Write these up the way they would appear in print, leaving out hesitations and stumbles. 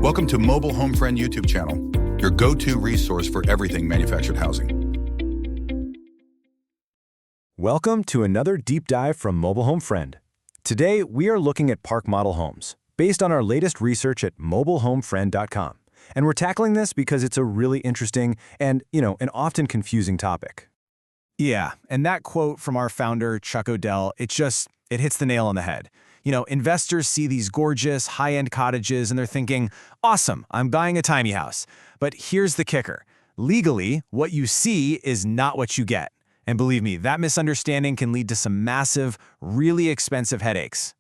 Welcome to Mobile Home Friend YouTube channel, your go-to resource for everything manufactured housing. Welcome to another deep dive from Mobile Home Friend. Today, we are looking at park model homes, based on our latest research at mobilehomefriend.com. And we're tackling this because it's a really interesting and, an often confusing topic. Yeah, and that quote from our founder, Chuck O'Dell, it hits the nail on the head. Investors see these gorgeous, high-end cottages and they're thinking, awesome, I'm buying a tiny house. But here's the kicker. Legally, what you see is not what you get. And believe me, that misunderstanding can lead to some massive, really expensive headaches.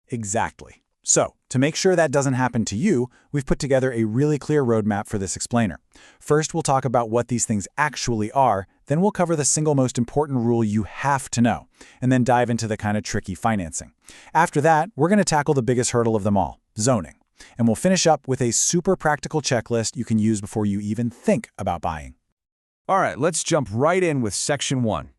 Exactly. So, to make sure that doesn't happen to you, we've put together a really clear roadmap for this explainer. First, we'll talk about what these things actually are, then we'll cover the single most important rule you have to know, and then dive into the kind of tricky financing. After that, we're going to tackle the biggest hurdle of them all, zoning. And we'll finish up with a super practical checklist you can use before you even think about buying. All right, let's jump right in with Section 1.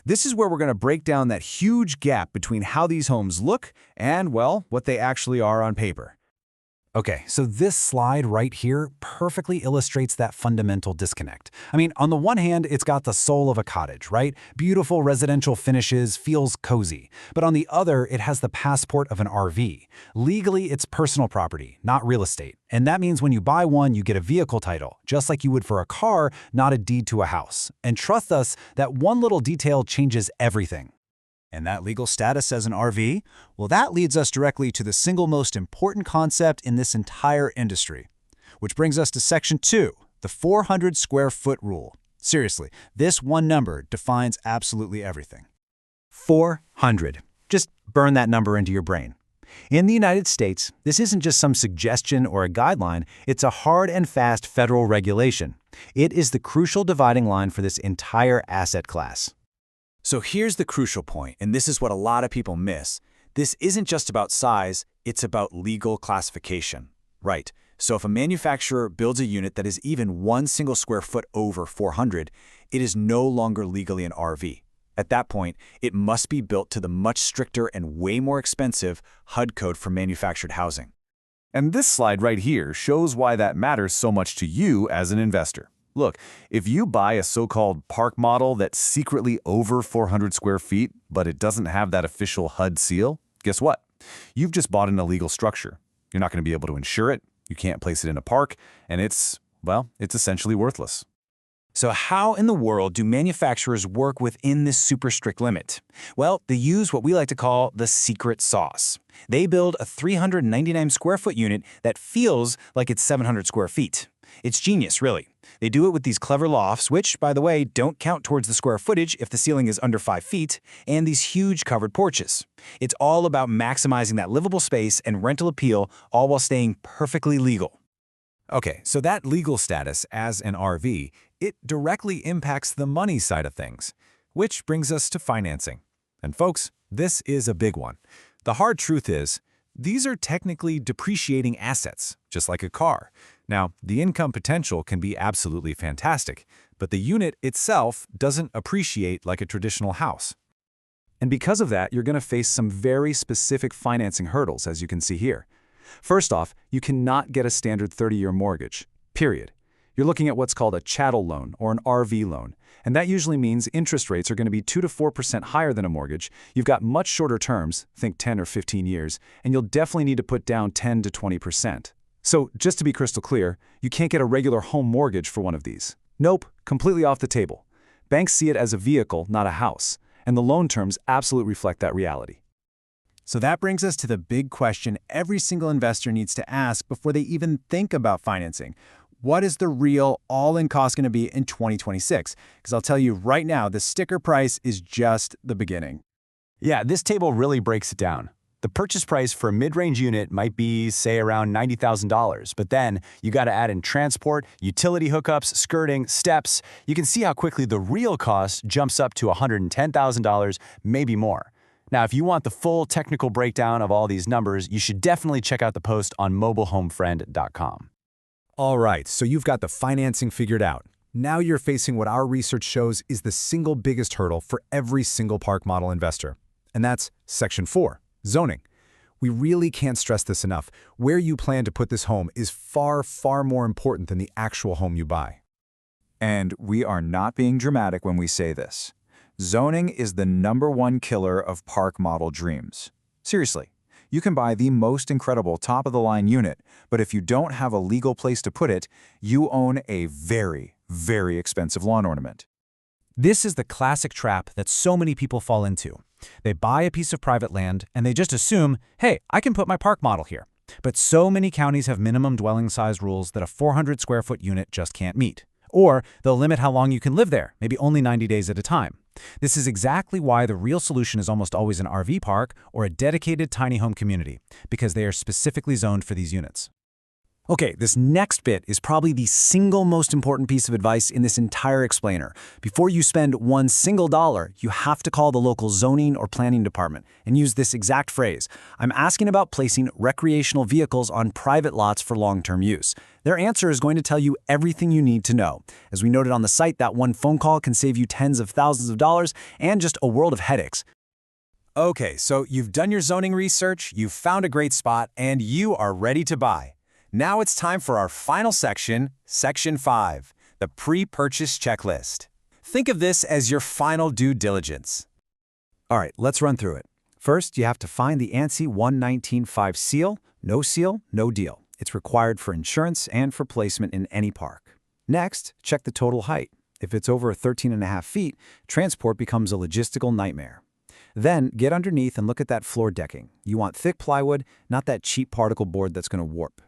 This is where we're going to break down that huge gap between how these homes look and, well, what they actually are on paper. Okay, so this slide right here perfectly illustrates that fundamental disconnect. I mean, on the one hand, it's got the soul of a cottage, right? Beautiful residential finishes, feels cozy. But on the other, it has the passport of an RV. Legally, it's personal property, not real estate. And that means when you buy one, you get a vehicle title, just like you would for a car, not a deed to a house. And trust us, that one little detail changes everything. And that legal status as an RV? Well, that leads us directly to the single most important concept in this entire industry. Which brings us to Section 2, the 400 square foot rule. Seriously, this one number defines absolutely everything. 400. Just burn that number into your brain. In the United States, this isn't just some suggestion or a guideline, it's a hard and fast federal regulation. It is the crucial dividing line for this entire asset class. So here's the crucial point, and this is what a lot of people miss. This isn't just about size, it's about legal classification. Right, so if a manufacturer builds a unit that is even one single square foot over 400, it is no longer legally an RV. At that point, it must be built to the much stricter and way more expensive HUD code for manufactured housing. And this slide right here shows why that matters so much to you as an investor. Look, if you buy a so-called park model that's secretly over 400 square feet, but it doesn't have that official HUD seal, guess what? You've just bought an illegal structure. You're not going to be able to insure it, you can't place it in a park, and it's essentially worthless. So how in the world do manufacturers work within this super strict limit? Well, they use what we like to call the secret sauce. They build a 399 square foot unit that feels like it's 700 square feet. It's genius, really. They do it with these clever lofts, which, by the way, don't count towards the square footage if the ceiling is under 5 feet, and these huge covered porches. It's all about maximizing that livable space and rental appeal, all while staying perfectly legal. Okay, so that legal status as an RV, it directly impacts the money side of things, which brings us to financing. And folks, this is a big one. The hard truth is, these are technically depreciating assets, just like a car. Now, the income potential can be absolutely fantastic, but the unit itself doesn't appreciate like a traditional house. And because of that, you're going to face some very specific financing hurdles, as you can see here. First off, you cannot get a standard 30-year mortgage, period. You're looking at what's called a chattel loan or an RV loan, and that usually means interest rates are going to be 2 to 4% higher than a mortgage. You've got much shorter terms, think 10 or 15 years, and you'll definitely need to put down 10 to 20%. So just to be crystal clear, you can't get a regular home mortgage for one of these. Nope, completely off the table. Banks see it as a vehicle, not a house, and the loan terms absolutely reflect that reality. So that brings us to the big question every single investor needs to ask before they even think about financing. What is the real all-in cost going to be in 2026? Because I'll tell you right now, the sticker price is just the beginning. Yeah, this table really breaks it down. The purchase price for a mid-range unit might be, say, around $90,000, but then you got to add in transport, utility hookups, skirting, steps. You can see how quickly the real cost jumps up to $110,000, maybe more. Now, if you want the full technical breakdown of all these numbers, you should definitely check out the post on mobilehomefriend.com. All right, so you've got the financing figured out. Now you're facing what our research shows is the single biggest hurdle for every single park model investor. And that's Section 4, zoning. We really can't stress this enough. Where you plan to put this home is far, far more important than the actual home you buy. And we are not being dramatic when we say this. Zoning is the #1 killer of park model dreams. Seriously, you can buy the most incredible top-of-the-line unit, but if you don't have a legal place to put it, you own a very, very expensive lawn ornament. This is the classic trap that so many people fall into. They buy a piece of private land and they just assume, hey, I can put my park model here. But so many counties have minimum dwelling size rules that a 400 square foot unit just can't meet. Or they'll limit how long you can live there, maybe only 90 days at a time. This is exactly why the real solution is almost always an RV park or a dedicated tiny home community, because they are specifically zoned for these units. Okay, this next bit is probably the single most important piece of advice in this entire explainer. Before you spend one single dollar, you have to call the local zoning or planning department and use this exact phrase. I'm asking about placing recreational vehicles on private lots for long-term use. Their answer is going to tell you everything you need to know. As we noted on the site, that one phone call can save you tens of thousands of dollars and just a world of headaches. Okay, so you've done your zoning research, you've found a great spot, and you are ready to buy. Now it's time for our final section, Section 5, the pre-purchase checklist. Think of this as your final due diligence. All right, let's run through it. First, you have to find the ANSI A119.5 seal. No deal. It's required for insurance and for placement in any park. Next, check the total height. If it's over 13.5 feet, transport becomes a logistical nightmare. Then, get underneath and look at that floor decking. You want thick plywood, not that cheap particle board that's going to warp.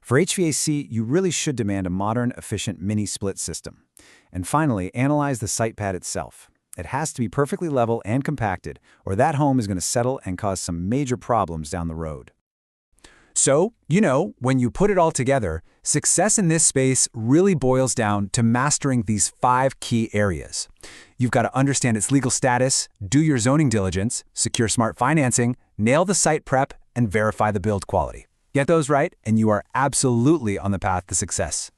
For HVAC, you really should demand a modern, efficient mini-split system. And finally, analyze the site pad itself. It has to be perfectly level and compacted, or that home is going to settle and cause some major problems down the road. So, when you put it all together, success in this space really boils down to mastering these 5 key areas. You've got to understand its legal status, do your zoning diligence, secure smart financing, nail the site prep, and verify the build quality. Get those right, and you are absolutely on the path to success.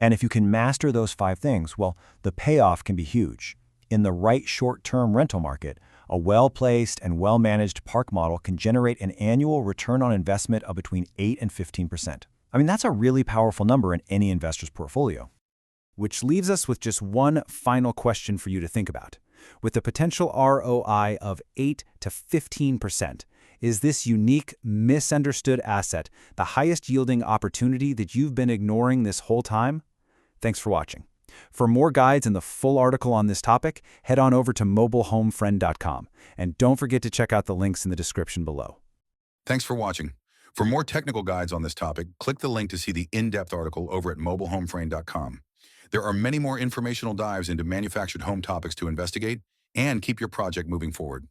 And if you can master those 5 things, well, the payoff can be huge. In the right short-term rental market, a well-placed and well-managed park model can generate an annual return on investment of between 8 and 15%. I mean, that's a really powerful number in any investor's portfolio. Which leaves us with just one final question for you to think about. With a potential ROI of 8 to 15%, is this unique, misunderstood asset the highest yielding opportunity that you've been ignoring this whole time? Thanks for watching. For more guides and the full article on this topic, head on over to mobilehomefriend.com. And don't forget to check out the links in the description below. Thanks for watching. For more technical guides on this topic, click the link to see the in-depth article over at mobilehomefriend.com. There are many more informational dives into manufactured home topics to investigate and keep your project moving forward.